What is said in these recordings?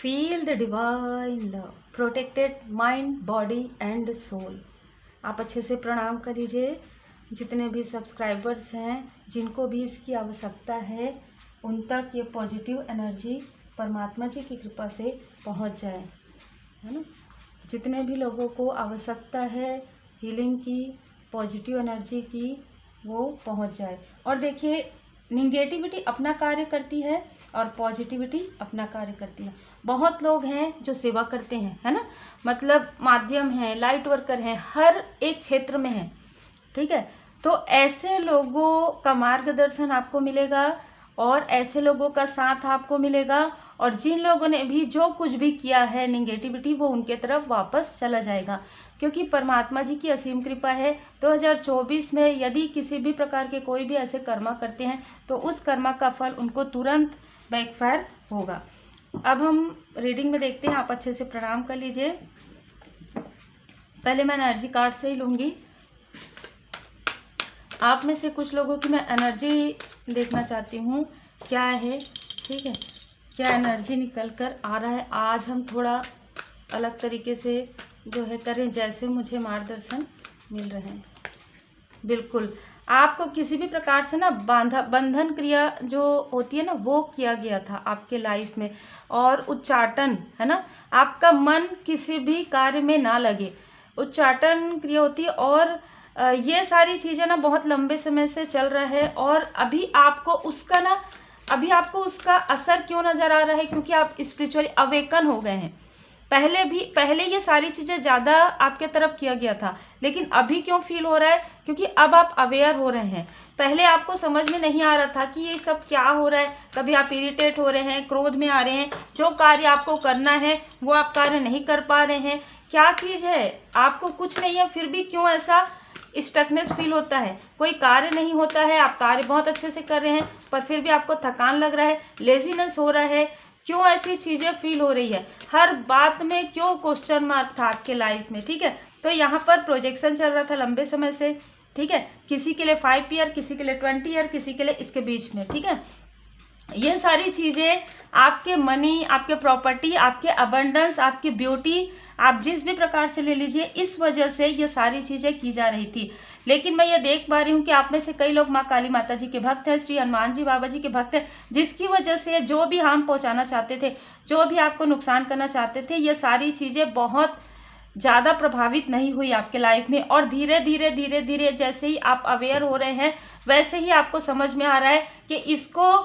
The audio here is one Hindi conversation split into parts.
Feel the divine love protected mind body and soul. आप अच्छे से प्रणाम कर लीजिए। जितने भी सब्सक्राइबर्स हैं जिनको भी इसकी आवश्यकता है उन तक ये पॉजिटिव एनर्जी परमात्मा जी की कृपा से पहुंच जाए, है ना। जितने भी लोगों को आवश्यकता है हीलिंग की, पॉजिटिव एनर्जी की, वो पहुंच जाए। और देखिए, निगेटिविटी अपना कार्य करती है और पॉजिटिविटी अपना कार्य करती है। बहुत लोग हैं जो सेवा करते हैं, है ना, मतलब माध्यम हैं, लाइट वर्कर हैं, हर एक क्षेत्र में हैं, ठीक है। तो ऐसे लोगों का मार्गदर्शन आपको मिलेगा और ऐसे लोगों का साथ आपको मिलेगा। और जिन लोगों ने भी जो कुछ भी किया है निगेटिविटी, वो उनके तरफ वापस चला जाएगा, क्योंकि परमात्मा जी की असीम कृपा है। 2024 में यदि किसी भी प्रकार के कोई भी ऐसे कर्मा करते हैं तो उस कर्मा का फल उनको तुरंत बैकफायर होगा। अब हम रीडिंग में देखते हैं। आप अच्छे से प्रणाम कर लीजिए। पहले मैं एनर्जी कार्ड से ही लूँगी। आप में से कुछ लोगों की मैं एनर्जी देखना चाहती हूँ क्या है, ठीक है, क्या एनर्जी निकल कर आ रहा है। आज हम थोड़ा अलग तरीके से जो है करें, जैसे मुझे मार्गदर्शन मिल रहे हैं। बिल्कुल, आपको किसी भी प्रकार से ना बंधन क्रिया जो होती है ना, वो किया गया था आपके लाइफ में, और उच्चाटन, है ना, आपका मन किसी भी कार्य में ना लगे, उच्चाटन क्रिया होती है। और ये सारी चीज़ें ना बहुत लंबे समय से चल रहा है और अभी आपको उसका असर क्यों नज़र आ रहा है, क्योंकि आप स्पिरिचुअली अवेकन हो गए हैं। पहले ये सारी चीज़ें ज़्यादा आपके तरफ किया गया था, लेकिन अभी क्यों फील हो रहा है, क्योंकि अब आप अवेयर हो रहे हैं। पहले आपको समझ में नहीं आ रहा था कि ये सब क्या हो रहा है, कभी आप इरिटेट हो रहे हैं, क्रोध में आ रहे हैं, जो कार्य आपको करना है वो आप कार्य नहीं कर पा रहे हैं। क्या चीज़ है, आपको कुछ नहीं है फिर भी क्यों ऐसा स्टकनेस फील होता है, कोई कार्य नहीं होता है, आप कार्य बहुत अच्छे से कर रहे हैं पर फिर भी आपको थकान लग रहा है, लेजीनेस हो रहा है, क्यों ऐसी चीज़ें फील हो रही है, हर बात में क्यों क्वेश्चन मार्क था आपके लाइफ में, ठीक है। तो यहाँ पर प्रोजेक्शन चल रहा था लंबे समय से, ठीक है, किसी के लिए 5 ईयर, किसी के लिए 20 ईयर, किसी के लिए इसके बीच में, ठीक है। ये सारी चीज़ें आपके मनी, आपके प्रॉपर्टी, आपके अबंडेंस, आपकी ब्यूटी, आप जिस भी प्रकार से ले लीजिए, इस वजह से ये सारी चीज़ें की जा रही थी। लेकिन मैं ये देख पा रही हूँ कि आप में से कई लोग माँ काली माता जी के भक्त हैं, श्री हनुमान जी बाबा जी के भक्त हैं, जिसकी वजह से जो भी हार्म पहुँचाना चाहते थे, जो भी आपको नुकसान करना चाहते थे, ये सारी चीज़ें बहुत ज़्यादा प्रभावित नहीं हुई आपके लाइफ में। और धीरे धीरे जैसे ही आप अवेयर हो रहे हैं वैसे ही आपको समझ में आ रहा है कि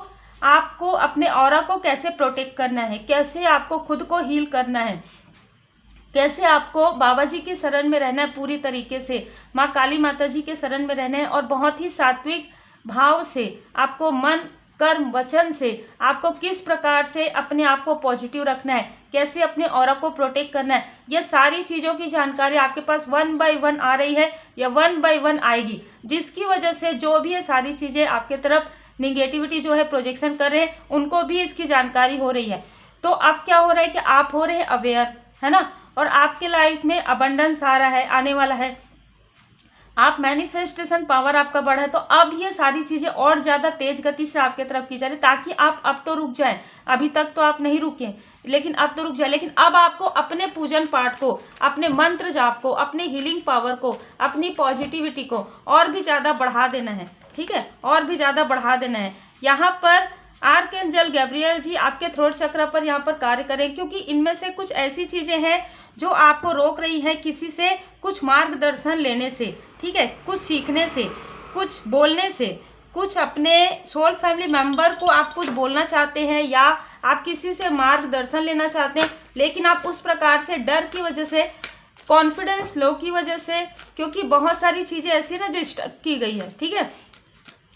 आपको अपने ऑरा को कैसे प्रोटेक्ट करना है, कैसे आपको खुद को हील करना है, कैसे आपको बाबा जी की शरण में रहना है, पूरी तरीके से माँ काली माता जी के शरण में रहना है। और बहुत ही सात्विक भाव से आपको मन, कर्म, वचन से आपको किस प्रकार से अपने आप को पॉजिटिव रखना है, कैसे अपने ऑरा को प्रोटेक्ट करना है, ये सारी चीज़ों की जानकारी आपके पास 1 बाय 1 आ रही है या 1 बाय 1 आएगी, जिसकी वजह से जो भी ये सारी चीज़ें आपके तरफ निगेटिविटी जो है प्रोजेक्शन कर रहे हैं, उनको भी इसकी जानकारी हो रही है। तो अब क्या हो रहा है कि आप हो रहे हैं अवेयर, है ना, और आपके लाइफ में अबंडेंस आ रहा है, आने वाला है, आप मैनिफेस्टेशन पावर आपका बढ़ा है। तो अब ये सारी चीज़ें और ज़्यादा तेज गति से आपके तरफ की जा रही है, ताकि आप अब तो रुक जाएं। अभी तक तो आप नहीं रुके, लेकिन अब तो रुक जाए। लेकिन अब आपको अपने पूजन पाठ को, अपने मंत्र जाप को, अपनी हीलिंग पावर को, अपनी पॉजिटिविटी को और भी ज़्यादा बढ़ा देना है, ठीक है, और भी ज़्यादा बढ़ा देना है। यहाँ पर आर्कएंजल गैब्रियल जी आपके थ्रोट चक्र पर यहाँ पर कार्य करें, क्योंकि इनमें से कुछ ऐसी चीज़ें हैं जो आपको रोक रही है किसी से कुछ मार्गदर्शन लेने से, ठीक है, कुछ सीखने से, कुछ बोलने से, कुछ अपने सोल फैमिली मेंबर को आप कुछ बोलना चाहते हैं या आप किसी से मार्गदर्शन लेना चाहते हैं, लेकिन आप उस प्रकार से डर की वजह से, कॉन्फिडेंस लो की वजह से, क्योंकि बहुत सारी चीज़ें ऐसी ना जो स्टक की गई है, ठीक है,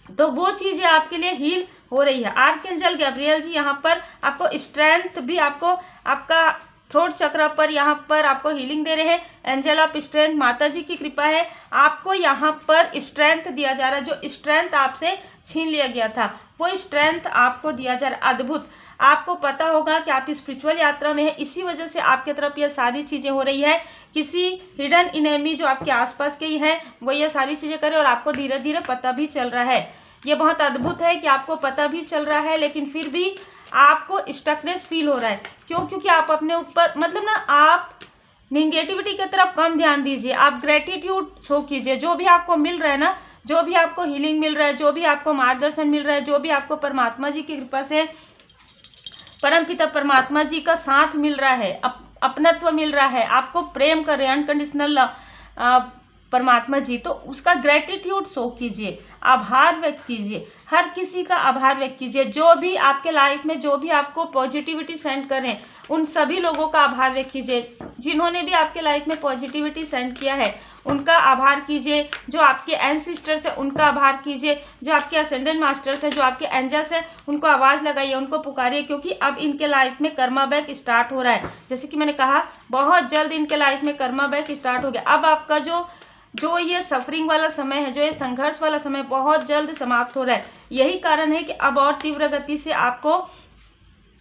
तो वो चीज़ें आपके लिए हील हो रही है। आर्कएंजल गैब्रियल जी यहाँ पर आपको स्ट्रेंथ भी, आपको आपका थ्रोट चक्र पर यहाँ पर आपको हीलिंग दे रहे हैं। एंजल ऑफ स्ट्रेंथ माता जी की कृपा है, आपको यहाँ पर स्ट्रेंथ दिया जा रहा है। जो स्ट्रेंथ आपसे छीन लिया गया था वो स्ट्रेंथ आपको दिया जा रहा है। अद्भुत, आपको पता होगा कि आप स्पिरिचुअल यात्रा में है, इसी वजह से आपके तरफ ये सारी चीज़ें हो रही है। किसी हिडन इनेमी जो आपके आसपास के ही है वो ये सारी चीज़ें करे और आपको धीरे धीरे पता भी चल रहा है। ये बहुत अद्भुत है कि आपको पता भी चल रहा है, लेकिन फिर भी आपको स्टकनेस फील हो रहा है। क्यों? क्योंकि आप अपने ऊपर मतलब ना आप निगेटिविटी की तरफ कम ध्यान दीजिए, आप ग्रेटिट्यूड शो कीजिए। जो भी आपको मिल रहा है ना, जो भी आपको हीलिंग मिल रहा है, जो भी आपको मार्गदर्शन मिल रहा है, जो भी आपको परमात्मा जी की कृपा से परमपिता परमात्मा जी का साथ मिल रहा है, अपनत्व मिल रहा है, आपको प्रेम कर रहे हैं, अनकंडीशनल लव परमात्मा जी, तो उसका ग्रेटिट्यूड शो कीजिए, आभार व्यक्त कीजिए, हर किसी का आभार व्यक्त कीजिए। जो भी आपके लाइफ में जो भी आपको पॉजिटिविटी सेंड करें, उन सभी लोगों का आभार व्यक्त कीजिए। जिन्होंने भी आपके लाइफ में पॉजिटिविटी सेंड किया है उनका आभार कीजिए। जो आपके एंसेस्टर्स है उनका आभार कीजिए। जो आपके असेंडेंट मास्टर्स है, जो आपके एंजल्स है, उनको आवाज़ लगाइए, उनको पुकारिए, क्योंकि अब इनके लाइफ में कर्मा बैक स्टार्ट हो रहा है। जैसे कि मैंने कहा, बहुत जल्द इनके लाइफ में कर्मा बैक स्टार्ट हो गया। अब आपका जो ये सफरिंग वाला समय है, जो ये संघर्ष वाला समय बहुत जल्द समाप्त हो रहा है। यही कारण है कि अब और तीव्र गति से आपको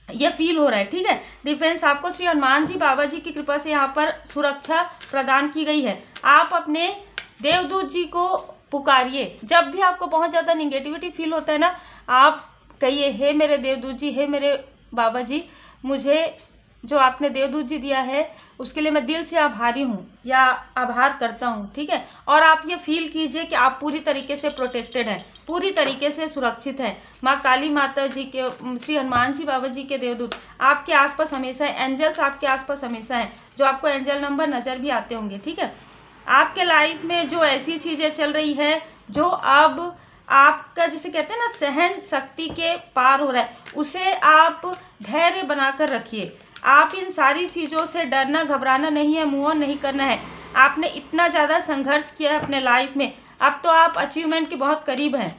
ये फील हो रहा है। ठीक है, डिफेंस आपको श्री हनुमान जी बाबा जी की कृपा से यहाँ पर सुरक्षा प्रदान की गई है। आप अपने देवदूत जी को पुकारिए। जब भी आपको बहुत ज़्यादा निगेटिविटी फील होता है ना, आप कहिए, हे मेरे देवदूत जी, हे मेरे बाबा जी, मुझे जो आपने देवदूत जी दिया है उसके लिए मैं दिल से आभारी हूँ या आभार करता हूँ। ठीक है, और आप ये फील कीजिए कि आप पूरी तरीके से प्रोटेक्टेड हैं, पूरी तरीके से सुरक्षित हैं। माँ काली माता जी के, श्री हनुमान जी बाबा जी के देवदूत आपके आसपास हमेशा हैं, एंजल्स आपके आसपास हमेशा हैं, जो आपको एंजल नंबर नज़र भी आते होंगे। ठीक है, आपके लाइफ में जो ऐसी चीज़ें चल रही है जो अब आपका जिसे कहते हैं ना सहन शक्ति के पार हो रहा है, उसे आप धैर्य बनाकर रखिए। आप इन सारी चीज़ों से डरना घबराना नहीं है, मूव ऑन नहीं करना है। आपने इतना ज़्यादा संघर्ष किया है अपने लाइफ में, अब तो आप अचीवमेंट के बहुत करीब हैं।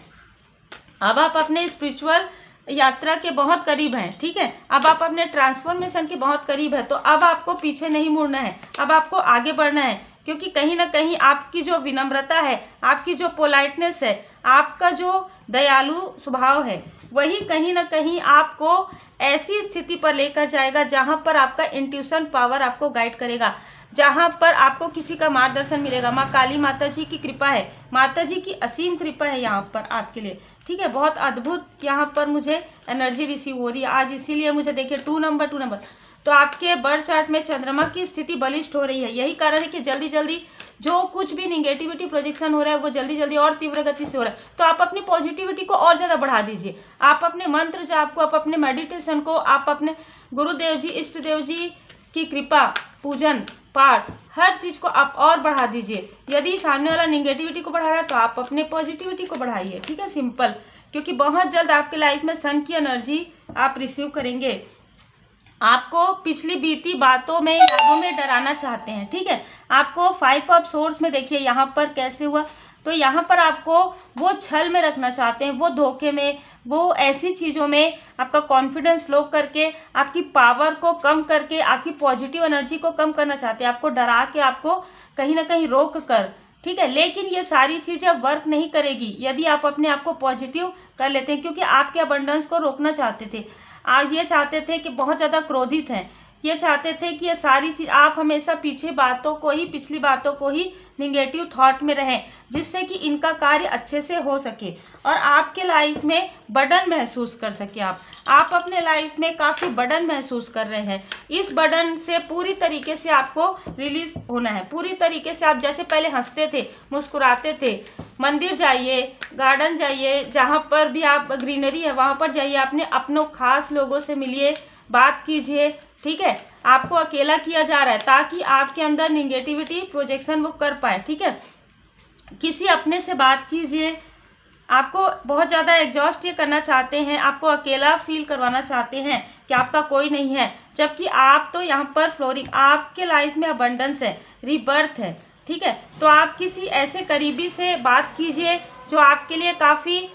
अब आप अपने स्पिरिचुअल यात्रा के बहुत करीब हैं। ठीक है, अब आप अपने ट्रांसफॉर्मेशन के बहुत करीब है। तो अब आपको पीछे नहीं मुड़ना है, अब आपको आगे बढ़ना है, क्योंकि कहीं ना कहीं आपकी जो विनम्रता है, आपकी जो पोलाइटनेस है, आपका जो दयालु स्वभाव है, वही कहीं ना कहीं आपको ऐसी स्थिति पर लेकर जाएगा जहां पर आपका इंट्यूशन पावर आपको गाइड करेगा, जहां पर आपको किसी का मार्गदर्शन मिलेगा। माँ काली माता जी की कृपा है, माता जी की असीम कृपा है यहाँ पर आपके लिए। ठीक है, बहुत अद्भुत यहाँ पर मुझे एनर्जी रिसीव हो रही है आज, इसीलिए मुझे देखिए 2 नंबर तो आपके बर्थ चार्ट में चंद्रमा की स्थिति बलिष्ठ हो रही है। यही कारण है कि जल्दी जल्दी जो कुछ भी निगेटिविटी प्रोजेक्शन हो रहा है वो जल्दी जल्दी और तीव्र गति से हो रहा है। तो आप अपनी पॉजिटिविटी को और ज़्यादा बढ़ा दीजिए। आप अपने मंत्र जाप को, आप अपने मेडिटेशन को, आप अपने गुरुदेव जी, इष्ट देव जी की कृपा, पूजन पाठ, हर चीज़ को आप और बढ़ा दीजिए। यदि सामने वाला निगेटिविटी को बढ़ा रहा है तो आप अपने पॉजिटिविटी को बढ़ाइए। ठीक है, सिंपल, क्योंकि बहुत जल्द आपके लाइफ में सन की एनर्जी आप रिसीव करेंगे। आपको पिछली बीती बातों में, यादों में डराना चाहते हैं। ठीक है, आपको 5 ऑफ सोर्स में देखिए यहाँ पर कैसे हुआ, तो यहाँ पर आपको वो छल में रखना चाहते हैं, वो धोखे में, वो ऐसी चीज़ों में आपका कॉन्फिडेंस लो करके, आपकी पावर को कम करके, आपकी पॉजिटिव एनर्जी को कम करना चाहते हैं, आपको डरा के, आपको कहीं ना कहीं रोक कर। ठीक है, लेकिन ये सारी चीज़ें वर्क नहीं करेगी यदि आप अपने आप को पॉजिटिव कर लेते हैं, क्योंकि आपके अबंडेंस को रोकना चाहते थे। आज ये चाहते थे कि बहुत ज़्यादा क्रोधित हैं, ये चाहते थे कि ये सारी चीज़, आप हमेशा पीछे बातों को ही, पिछली बातों को ही निगेटिव थॉट में रहें, जिससे कि इनका कार्य अच्छे से हो सके और आपके लाइफ में बर्डन महसूस कर सके। आप अपने लाइफ में काफ़ी बर्डन महसूस कर रहे हैं। इस बर्डन से पूरी तरीके से आपको रिलीज होना है। पूरी तरीके से आप जैसे पहले हंसते थे, मुस्कुराते थे, मंदिर जाइए, गार्डन जाइए, जहाँ पर भी आप ग्रीनरी है वहाँ पर जाइए, अपने अपनों खास लोगों से मिलिए, बात कीजिए। ठीक है, आपको अकेला किया जा रहा है ताकि आपके अंदर निगेटिविटी प्रोजेक्शन वो कर पाए। ठीक है, किसी अपने से बात कीजिए। आपको बहुत ज़्यादा एग्जॉस्ट ये करना चाहते हैं, आपको अकेला फील करवाना चाहते हैं कि आपका कोई नहीं है, जबकि आप तो यहाँ पर फ्लोरिंग, आपके लाइफ में अबंडेंस है, रीबर्थ है। ठीक है, तो आप किसी ऐसे करीबी से बात कीजिए जो आपके लिए काफ़ी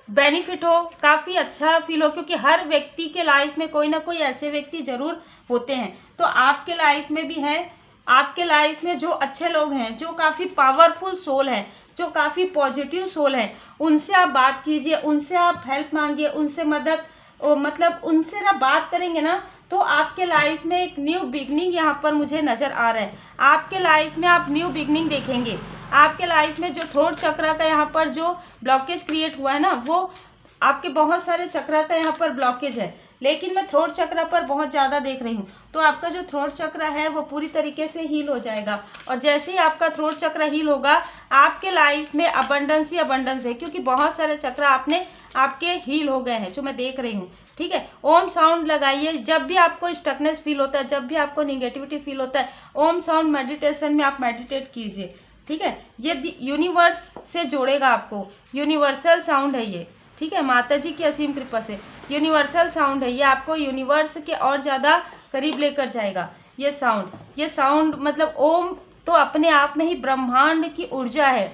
बेनिफिट हो, काफ़ी अच्छा फील हो, क्योंकि हर व्यक्ति के लाइफ में कोई ना कोई ऐसे व्यक्ति ज़रूर होते हैं। तो आपके लाइफ में भी है, आपके लाइफ में जो अच्छे लोग हैं, जो काफ़ी पावरफुल सोल हैं, जो काफ़ी पॉजिटिव सोल हैं, उनसे आप बात कीजिए, उनसे आप हेल्प मांगिए, उनसे मदद, मतलब उनसे ना बात करेंगे ना तो आपके लाइफ में एक न्यू बिगनिंग यहाँ पर मुझे नज़र आ रहा है। आपके लाइफ में आप न्यू बिगनिंग देखेंगे। आपके लाइफ में जो थ्रोट चक्र का यहाँ पर जो ब्लॉकेज क्रिएट हुआ है ना, वो आपके बहुत सारे चक्र का यहाँ पर ब्लॉकेज है, लेकिन मैं थ्रोट चक्र पर बहुत ज़्यादा देख रही हूँ। तो आपका जो थ्रोट चक्र है वो पूरी तरीके से हील हो जाएगा, और जैसे ही आपका थ्रोट चक्र हील होगा आपके लाइफ में अबंडेंस ही अबंडेंस है, क्योंकि बहुत सारे चक्र आपके हील हो गए हैं जो मैं देख रही हूँ। ठीक है, ओम साउंड लगाइए जब भी आपको स्टकनेस फील होता है, जब भी आपको निगेटिविटी फील होता है, ओम साउंड मेडिटेशन में आप मेडिटेट कीजिए। ठीक है, ये यूनिवर्स से जोड़ेगा आपको, यूनिवर्सल साउंड है ये। ठीक है, माता जी की असीम कृपा से यूनिवर्सल साउंड है ये, आपको यूनिवर्स के और ज़्यादा करीब लेकर जाएगा ये साउंड मतलब ओम तो अपने आप में ही ब्रह्मांड की ऊर्जा है।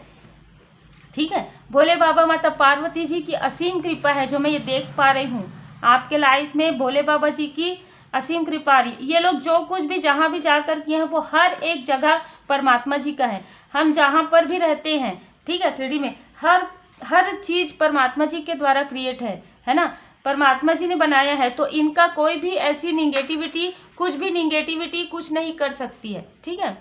ठीक है, भोले बाबा माता पार्वती जी की असीम कृपा है जो मैं ये देख पा रही हूँ आपके लाइफ में, भोले बाबा जी की असीम कृपा रही। ये लोग जो कुछ भी जहाँ भी जाकर किए हैं वो हर एक जगह परमात्मा जी का है। हम जहाँ पर भी रहते हैं, ठीक है, 3D में हर चीज़ परमात्मा जी के द्वारा क्रिएट है ना, परमात्मा जी ने बनाया है। तो इनका कोई भी ऐसी निगेटिविटी कुछ नहीं कर सकती है। ठीक है,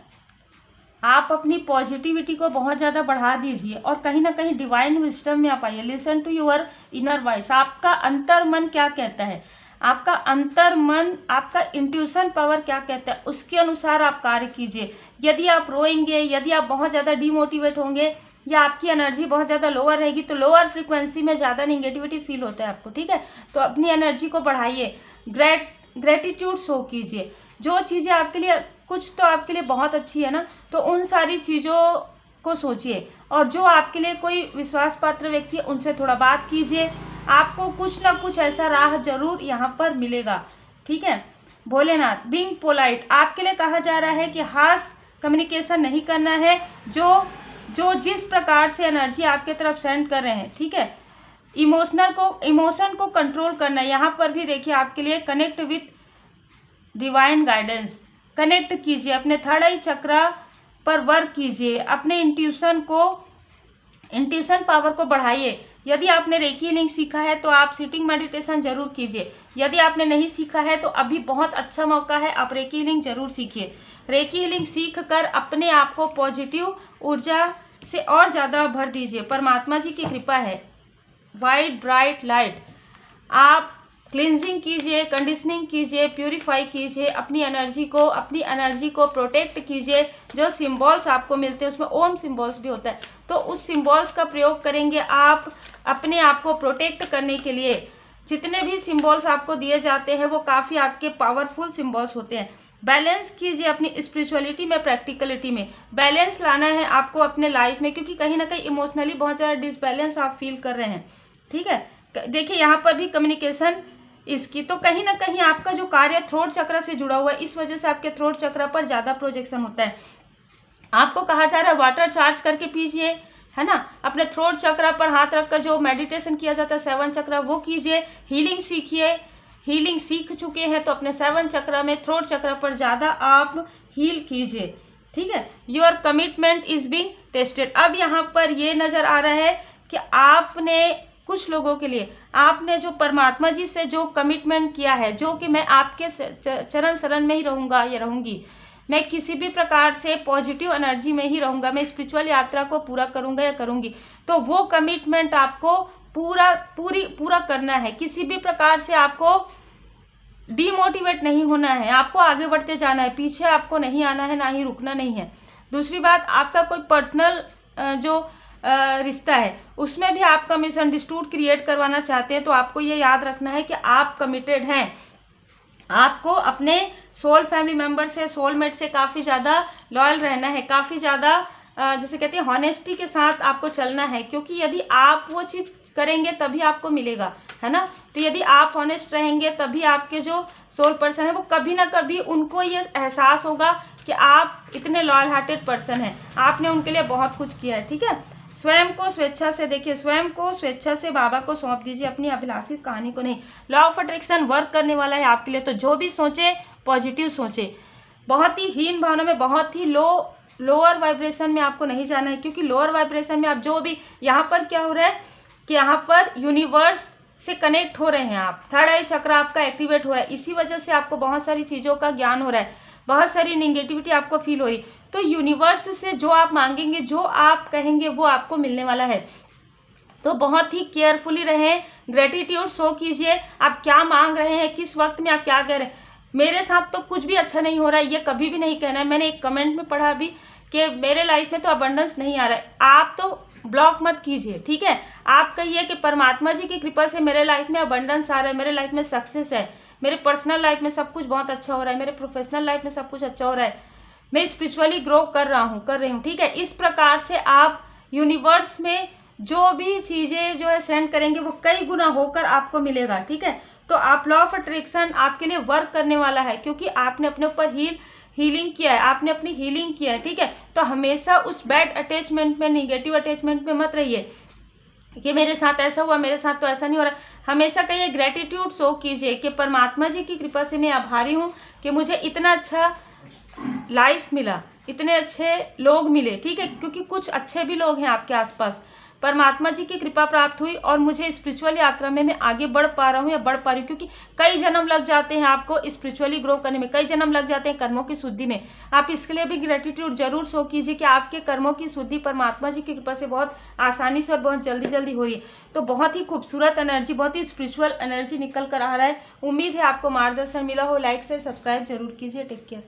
आप अपनी पॉजिटिविटी को बहुत ज़्यादा बढ़ा दीजिए और कहीं ना कहीं डिवाइन विजडम में आप आइए। Listen to your inner voice, आपका अंतर मन क्या कहता है, आपका अंतर मन, आपका इंट्यूशन पावर क्या कहता है, उसके अनुसार आप कार्य कीजिए। यदि आप रोएंगे, यदि आप बहुत ज़्यादा डीमोटिवेट होंगे या आपकी एनर्जी बहुत ज़्यादा लोअर रहेगी, तो लोअर फ्रीक्वेंसी में ज़्यादा निगेटिविटी फील होता है आपको। ठीक है, तो अपनी एनर्जी को बढ़ाइए, ग्रेटिट्यूड शो कीजिए। जो चीज़ें आपके लिए कुछ तो आपके लिए बहुत अच्छी है ना, तो उन सारी चीज़ों को सोचिए, और जो आपके लिए कोई विश्वास पात्र व्यक्ति है उनसे थोड़ा बात कीजिए, आपको कुछ ना कुछ ऐसा राह जरूर यहाँ पर मिलेगा। ठीक है, भोलेनाथ बीइंग पोलाइट, आपके लिए कहा जा रहा है कि हार्श कम्युनिकेशन नहीं करना है। जो जिस प्रकार से एनर्जी आपके तरफ सेंड कर रहे हैं, ठीक है, इमोशन को कंट्रोल करना है। यहाँ पर भी देखिए आपके लिए connect with divine guidance, connect कीजिए, अपने थर्ड आई चक्र पर वर्क कीजिए, अपने इंट्यूशन पावर को बढ़ाइए। यदि आपने रेकी हीलिंग सीखा है तो आप सिटिंग मेडिटेशन जरूर कीजिए। यदि आपने नहीं सीखा है तो अभी बहुत अच्छा मौका है, आप रेकी हीलिंग जरूर सीखिए। रेकी हीलिंग सीख कर अपने आप को पॉजिटिव ऊर्जा से और ज़्यादा भर दीजिए। परमात्मा जी की कृपा है, वाइट ब्राइट लाइट, आप क्लिनजिंग कीजिए, कंडीशनिंग कीजिए, प्यूरिफाई कीजिए अपनी एनर्जी को प्रोटेक्ट कीजिए। जो सिंबल्स आपको मिलते हैं उसमें ओम सिंबल्स भी होता है, तो उस सिंबल्स का प्रयोग करेंगे आप अपने आप को प्रोटेक्ट करने के लिए। जितने भी सिंबल्स आपको दिए जाते हैं वो काफ़ी आपके पावरफुल सिंबल्स होते हैं। बैलेंस कीजिए अपनी स्पिरिचुअलिटी में, प्रैक्टिकलिटी में बैलेंस लाना है आपको अपने लाइफ में, क्योंकि कहीं ना कहीं इमोशनली बहुत ज़्यादा डिसबैलेंस आप फील कर रहे हैं। ठीक है, देखिए यहाँ पर भी कम्युनिकेशन इसकी, तो कहीं ना कहीं आपका जो कार्य थ्रोट चक्र से जुड़ा हुआ है, इस वजह से आपके थ्रोट चक्र पर ज़्यादा प्रोजेक्शन होता है। आपको कहा जा रहा है वाटर चार्ज करके पीजिए, है ना, अपने थ्रोट चक्र पर हाथ रखकर जो मेडिटेशन किया जाता है 7 चक्र वो कीजिए। हीलिंग सीखिए, हीलिंग सीख चुके हैं तो अपने 7 चक्र में थ्रोट चक्र पर ज़्यादा आप हील कीजिए। ठीक है, your commitment is being tested. अब यहाँ पर ये नज़र आ रहा है कि आपने कुछ लोगों के लिए आपने जो परमात्मा जी से जो कमिटमेंट किया है, जो कि मैं आपके चरण शरण में ही रहूँगा या रहूँगी, मैं किसी भी प्रकार से पॉजिटिव एनर्जी में ही रहूँगा, मैं स्पिरिचुअल यात्रा को पूरा करूँगा या करूँगी, तो वो कमिटमेंट आपको पूरा करना है। किसी भी प्रकार से आपको डीमोटिवेट नहीं होना है, आपको आगे बढ़ते जाना है, पीछे आपको नहीं आना है, ना ही रुकना नहीं है। दूसरी बात, आपका कोई पर्सनल जो रिश्ता है उसमें भी आपका मिसअंडरस्टूड क्रिएट करवाना चाहते हैं, तो आपको ये याद रखना है कि आप कमिटेड हैं। आपको अपने सोल फैमिली मेम्बर से, सोलमेट से काफ़ी ज़्यादा लॉयल रहना है, काफ़ी ज़्यादा जैसे कहते हैं हॉनेस्टी के साथ आपको चलना है, क्योंकि यदि आप वो चीज़ करेंगे तभी आपको मिलेगा, है ना। तो यदि आप ऑनेस्ट रहेंगे तभी आपके जो सोल पर्सन है वो कभी ना कभी उनको ये एहसास होगा कि आप इतने लॉयल हार्टेड पर्सन हैं, आपने उनके लिए बहुत कुछ किया है। ठीक है, स्वयं को स्वेच्छा से, देखिए स्वयं को स्वेच्छा से बाबा को सौंप दीजिए, अपनी अभिलाषित कहानी को नहीं। लॉ ऑफ अट्रैक्शन वर्क करने वाला है आपके लिए, तो जो भी सोचे पॉजिटिव सोचे। बहुत ही हीन भावना में, बहुत ही लोअर वाइब्रेशन में आपको नहीं जाना है, क्योंकि लोअर वाइब्रेशन में आप जो भी, यहाँ पर क्या हो रहा है कि यहाँ पर यूनिवर्स से कनेक्ट हो रहे हैं आप, थर्ड आई चक्र आपका एक्टिवेट हो रहा है, इसी वजह से आपको बहुत सारी चीज़ों का ज्ञान हो रहा है, बहुत सारी नेगेटिविटी आपको फील हो रही। तो यूनिवर्स से जो आप मांगेंगे, जो आप कहेंगे वो आपको मिलने वाला है। तो बहुत ही केयरफुली रहें, ग्रेटिट्यूड शो कीजिए। आप क्या मांग रहे हैं, किस वक्त में आप क्या कह रहे हैं। मेरे साथ तो कुछ भी अच्छा नहीं हो रहा है, ये कभी भी नहीं कहना है। मैंने एक कमेंट में पढ़ा अभी कि मेरे लाइफ में तो अबंडेंस नहीं आ रहा है। आप तो ब्लॉक मत कीजिए, ठीक है। आप कहिए कि परमात्मा जी की कृपा से मेरे लाइफ में अबंडेंस आ रहा है, मेरे लाइफ में सक्सेस है, मेरे पर्सनल लाइफ में सब कुछ बहुत अच्छा हो रहा है, मेरे प्रोफेशनल लाइफ में सब कुछ अच्छा हो रहा है, मैं स्पिरिचुअली ग्रो कर रही हूँ, ठीक है। इस प्रकार से आप यूनिवर्स में जो भी चीज़ें जो है सेंड करेंगे वो कई गुना होकर आपको मिलेगा, ठीक है। तो आप लॉ ऑफ अट्रैक्शन आपके लिए वर्क करने वाला है, क्योंकि आपने अपने ऊपर हीलिंग किया है, आपने अपनी हीलिंग किया है, ठीक है। तो हमेशा उस बैड अटैचमेंट में, निगेटिव अटैचमेंट में मत रहिए कि मेरे साथ ऐसा हुआ, मेरे साथ तो ऐसा नहीं हो रहा। हमेशा कहिए, ग्रेटिट्यूड शो कीजिए कि परमात्मा जी की कृपा से मैं आभारी हूँ कि मुझे इतना अच्छा लाइफ मिला, इतने अच्छे लोग मिले, ठीक है। क्योंकि कुछ अच्छे भी लोग हैं आपके आसपास, परमात्मा जी की कृपा प्राप्त हुई और मुझे स्पिरिचुअल यात्रा में मैं आगे बढ़ पा रहा हूँ या बढ़ पा रही हूँ। क्योंकि कई जन्म लग जाते हैं आपको स्पिरिचुअली ग्रो करने में, कई जन्म लग जाते हैं कर्मों की शुद्धि में। आप इसके लिए भी ग्रेटिट्यूड जरूर शो कीजिए कि आपके कर्मों की शुद्धि परमात्मा जी की कृपा से बहुत आसानी से और बहुत जल्दी जल्दी हो रही है। तो बहुत ही खूबसूरत एनर्जी, बहुत ही स्पिरिचुअल एनर्जी निकल कर आ रहा है। उम्मीद है आपको मार्गदर्शन मिला हो। लाइक शेयर सब्सक्राइब जरूर कीजिए। Take care.